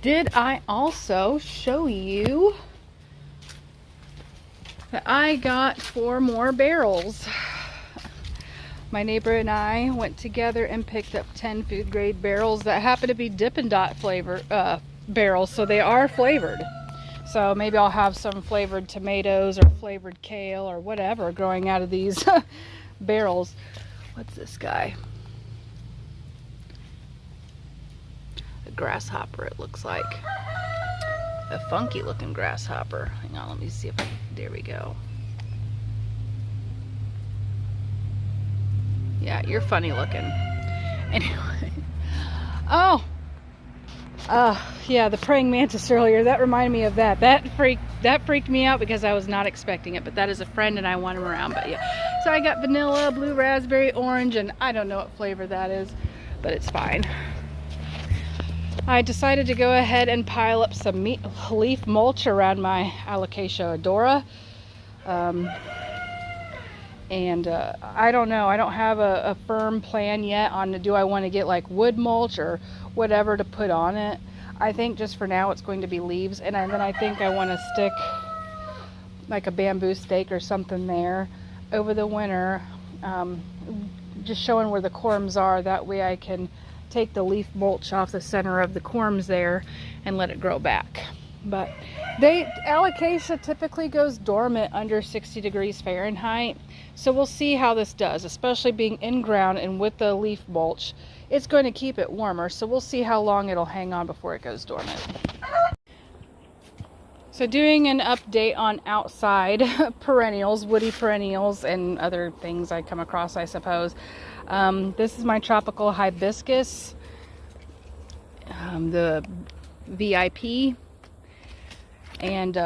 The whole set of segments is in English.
Did I also show you that I got 4 more barrels? My neighbor and I went together and picked up 10 food grade barrels that happen to be Dippin' Dot flavor barrels, so they are flavored. So maybe I'll have some flavored tomatoes or flavored kale or whatever growing out of these barrels. What's this guy? A grasshopper, it looks like. A funky looking grasshopper. Hang on, let me see if I, there we go. Yeah, you're funny looking. Anyway. Oh! Yeah, the praying mantis earlier, that reminded me of that. That freaked me out because I was not expecting it, but that is a friend and I want him around. But yeah, so I got vanilla, blue raspberry, orange, and I don't know what flavor that is, but it's fine. I decided to go ahead and pile up some leaf mulch around my Alocasia odora. I don't know, I don't have a firm plan yet on do I want to get like wood mulch or whatever to put on it. I think just for now it's going to be leaves, and then I think I want to stick like a bamboo stake or something there over the winter, just showing where the corms are. That way I can take the leaf mulch off the center of the corms there and let it grow back. But Alocasia typically goes dormant under 60 degrees Fahrenheit. So we'll see how this does, especially being in ground and with the leaf mulch. It's going to keep it warmer, so we'll see how long it'll hang on before it goes dormant. So doing an update on outside perennials, woody perennials, and other things I come across, I suppose. This is my tropical hibiscus, the VIP. And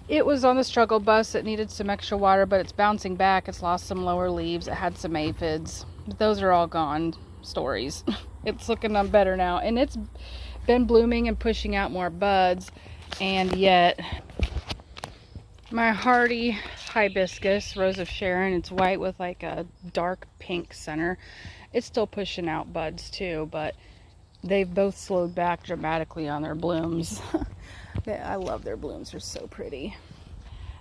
it was on the struggle bus. It needed some extra water, but it's bouncing back. It's lost some lower leaves. It had some aphids. But those are all gone stories. It's looking better now. And it's been blooming and pushing out more buds. And yet, my hardy hibiscus, Rose of Sharon, it's white with like a dark pink center. It's still pushing out buds too, but they've both slowed back dramatically on their blooms. I love their blooms, they're so pretty.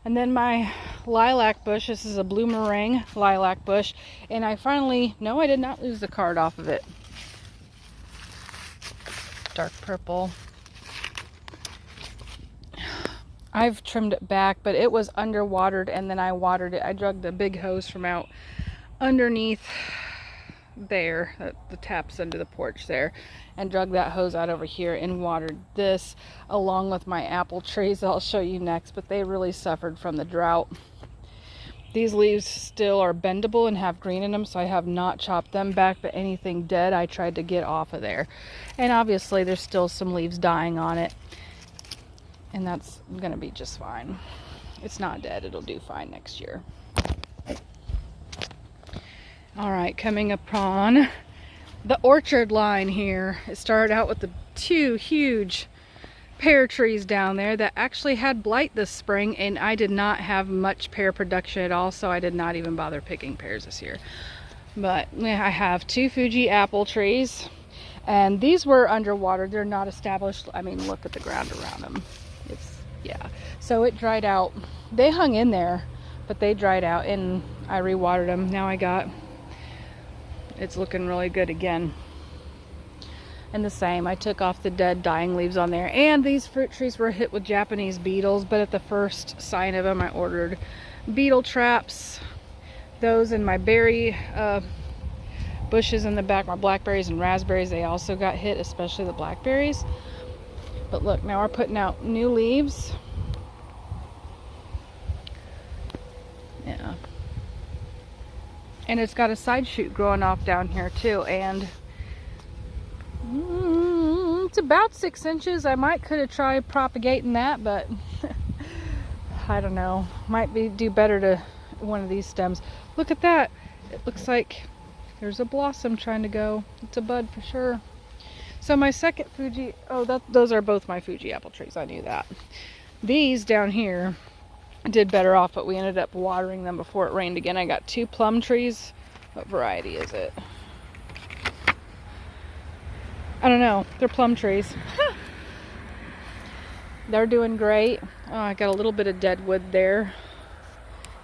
And then my lilac bush, this is a blue meringue lilac bush, and I finally, no, I did not lose the card off of it. Dark purple. I've trimmed it back, but it was underwatered, and then I watered it. I dragged the big hose from out underneath there, the taps under the porch there, and drug that hose out over here and watered this along with my apple trees I'll show you next, but they really suffered from the drought. These leaves still are bendable and have green in them, so I have not chopped them back, but anything dead I tried to get off of there. And obviously there's still some leaves dying on it, and that's gonna be just fine. It's not dead, it'll do fine next year. All right, coming upon the orchard line here. It started out with the 2 huge pear trees down there that actually had blight this spring, and I did not have much pear production at all, so I did not even bother picking pears this year. But yeah, I have 2 Fuji apple trees, and these were underwater. They're not established. I mean, look at the ground around them. It's, yeah. So it dried out. They hung in there, but they dried out, and I rewatered them. Now it's looking really good again. And the same, I took off the dead dying leaves on there. And these fruit trees were hit with Japanese beetles, but at the first sign of them I ordered beetle traps. Those in my berry bushes in the back, my blackberries and raspberries, they also got hit, especially the blackberries. But look, now we're putting out new leaves. Yeah. And it's got a side shoot growing off down here too, and it's about 6 inches. I could have tried propagating that, but I don't know. Might do better to one of these stems. Look at that. It looks like there's a blossom trying to go. It's a bud for sure. So my second Fuji, those are both my Fuji apple trees. I knew that. These down here did better off, but we ended up watering them before it rained again. I got 2 plum trees. What variety is it? I don't know. They're plum trees. They're doing great. Oh, I got a little bit of dead wood there.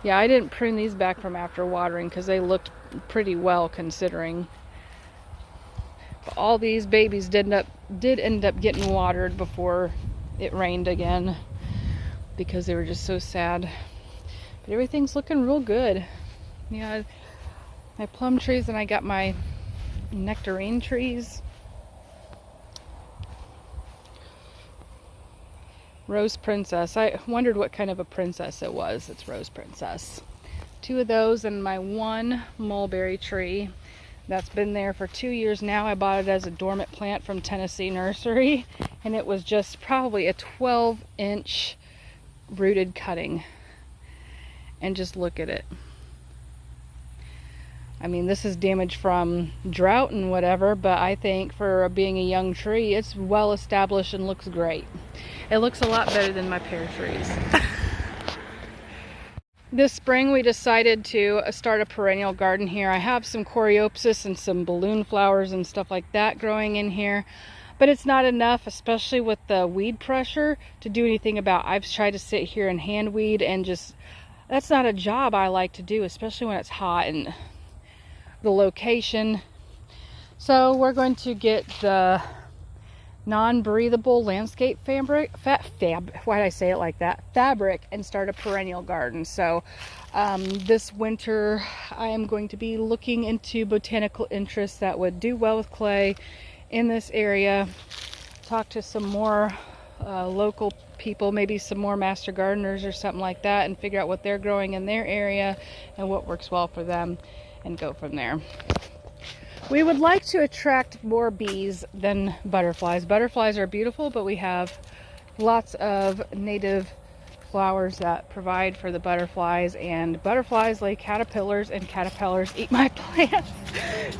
Yeah, I didn't prune these back from after watering because they looked pretty well considering. But all these babies did end up getting watered before it rained again because they were just so sad. But everything's looking real good. Yeah, my plum trees, and I got my nectarine trees. Rose Princess. I wondered what kind of a princess it was. It's Rose Princess. 2 of those, and my 1 mulberry tree that's been there for 2 years now. I bought it as a dormant plant from Tennessee Nursery, and it was just probably a 12-inch rooted cutting. And just look at it. I mean, this is damage from drought and whatever, but I think for being a young tree, it's well established and looks great. It looks a lot better than my pear trees. This spring we decided to start a perennial garden here. I have some coreopsis and some balloon flowers and stuff like that growing in here, but it's not enough, especially with the weed pressure, to do anything about. I've tried to sit here and hand weed, and just, that's not a job I like to do, especially when it's hot and the location. So we're going to get the non-breathable landscape fabric, why did I say it like that? Fabric, and start a perennial garden. So this winter I am going to be looking into botanical interests that would do well with clay in this area. Talk to some more local people, maybe some more master gardeners or something like that, and figure out what they're growing in their area and what works well for them, and go from there. We would like to attract more bees than butterflies. Butterflies are beautiful, but we have lots of native flowers that provide for the butterflies, and butterflies lay caterpillars, and caterpillars eat my plants.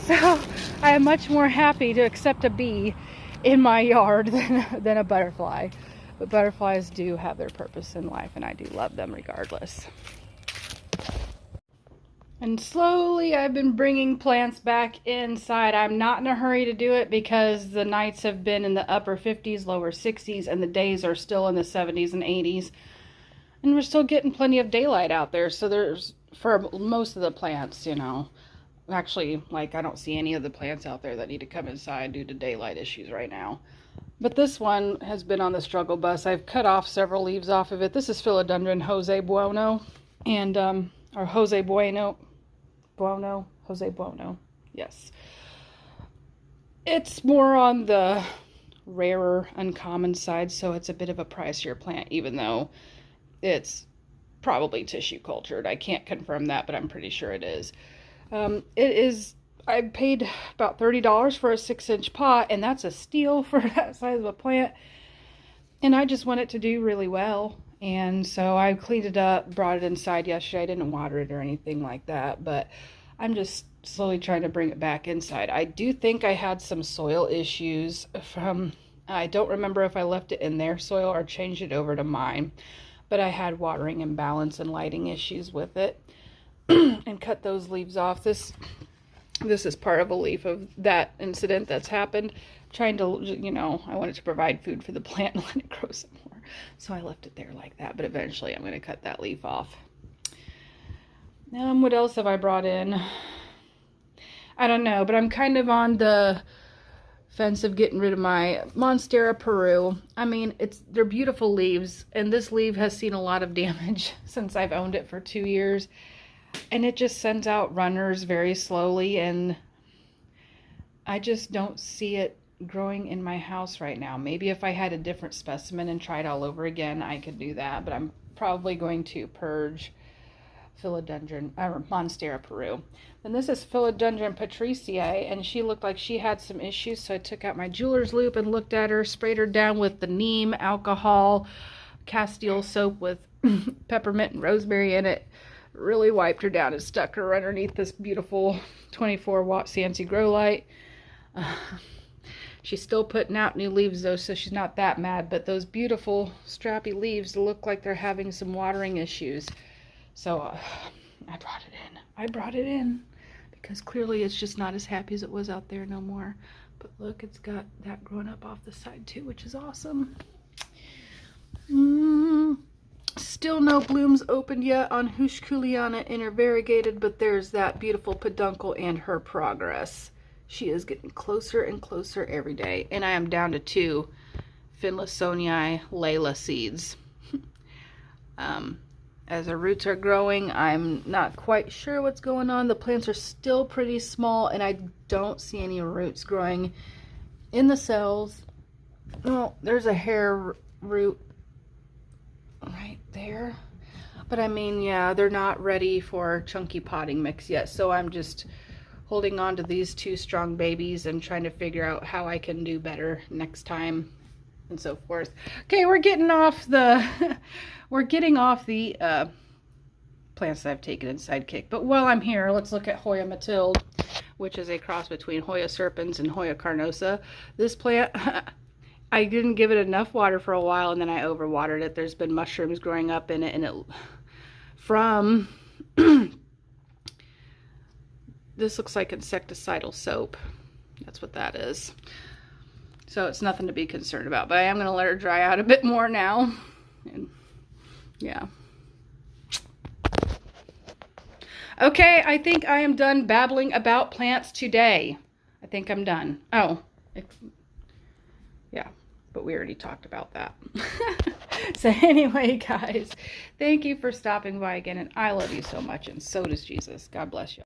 So I am much more happy to accept a bee in my yard than a butterfly. But butterflies do have their purpose in life, and I do love them regardless. And slowly I've been bringing plants back inside. I'm not in a hurry to do it because the nights have been in the upper 50s, lower 60s, and the days are still in the 70s and 80s. And we're still getting plenty of daylight out there. So there's, for most of the plants, you know, actually, like, I don't see any of the plants out there that need to come inside due to daylight issues right now. But this one has been on the struggle bus. I've cut off several leaves off of it. This is Philodendron Jose Bueno, and, or Jose Bueno. Jose Bueno, yes. It's more on the rarer, uncommon side, so it's a bit of a pricier plant, even though it's probably tissue cultured. I can't confirm that, but I'm pretty sure it is. I paid about $30 for a 6-inch pot, and that's a steal for that size of a plant. And I just want it to do really well. And so I cleaned it up, brought it inside yesterday. I didn't water it or anything like that, but I'm just slowly trying to bring it back inside. I do think I had some soil issues from, I don't remember if I left it in their soil or changed it over to mine, but I had watering imbalance and lighting issues with it and cut those leaves off. This is part of a leaf of that incident that's happened. Trying to, you know, I wanted to provide food for the plant and let it grow some more. So I left it there like that, but eventually I'm going to cut that leaf off. What else have I brought in? I don't know, but I'm kind of on the fence of getting rid of my Monstera Peru. I mean, they're beautiful leaves, and this leaf has seen a lot of damage since I've owned it for 2 years. And it just sends out runners very slowly, and I just don't see it growing in my house right now. Maybe if I had a different specimen and tried all over again, I could do that, but I'm probably going to purge Philodendron, or Monstera Peru. Then this is Philodendron Patriciae, and she looked like she had some issues, so I took out my jeweler's loupe and looked at her, sprayed her down with the neem alcohol Castile soap with peppermint and rosemary in it. Really wiped her down and stuck her underneath this beautiful 24-watt Sansi grow light. She's still putting out new leaves though, so she's not that mad, but those beautiful strappy leaves look like they're having some watering issues. So I brought it in because clearly it's just not as happy as it was out there no more. But look, it's got that growing up off the side too, which is awesome. Still no blooms opened yet on Hushkuliana intervariegated, but there's that beautiful peduncle and her progress. She is getting closer and closer every day. And I am down to 2 Finlaysonii Layla seeds. As the roots are growing, I'm not quite sure what's going on. The plants are still pretty small, and I don't see any roots growing in the cells. Oh, there's a hair root right there. But I mean, yeah, they're not ready for chunky potting mix yet. So I'm just holding on to these 2 strong babies and trying to figure out how I can do better next time and so forth. Okay, we're getting off the plants that I've taken in Sidekick. But while I'm here, let's look at Hoya Matilde, which is a cross between Hoya serpens and Hoya carnosa. This plant, I didn't give it enough water for a while, and then I overwatered it. There's been mushrooms growing up in it, and it from this looks like insecticidal soap. That's what that is. So it's nothing to be concerned about, but I am going to let her dry out a bit more now. And yeah. Okay, I think I am done babbling about plants today. I think I'm done. Oh, yeah, but we already talked about that. So anyway, guys, thank you for stopping by again, and I love you so much, and so does Jesus. God bless you.